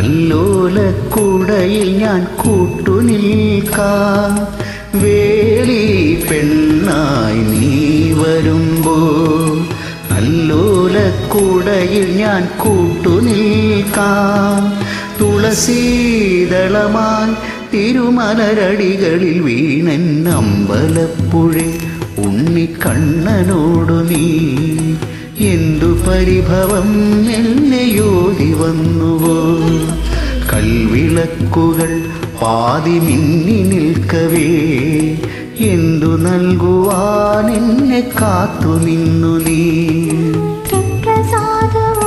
നല്ലോലക്കുടയിൽ ഞാൻ കൂട്ടുനിൽക്കാം. വേലി പെണ്ണായി നീ വരുമ്പോൾ നല്ലോലക്കുടയിൽ ഞാൻ കൂട്ടുനിൽക്കാം. തുളസീദളമായി തിരുമലരടികളിൽ വീണൻ അമ്പലപ്പുഴേ ഉണ്ണിക്കണ്ണനോടു നീ എന്തു പരിഭവം എന്നെയോതി വന്നുവോ. കൽവിളക്കുകൾ പാതി മിന്നി നിൽക്കവേ എന്തു നൽകുവാൻ എന്നെ കാത്തു നിന്നു നീ. പ്രസാദവും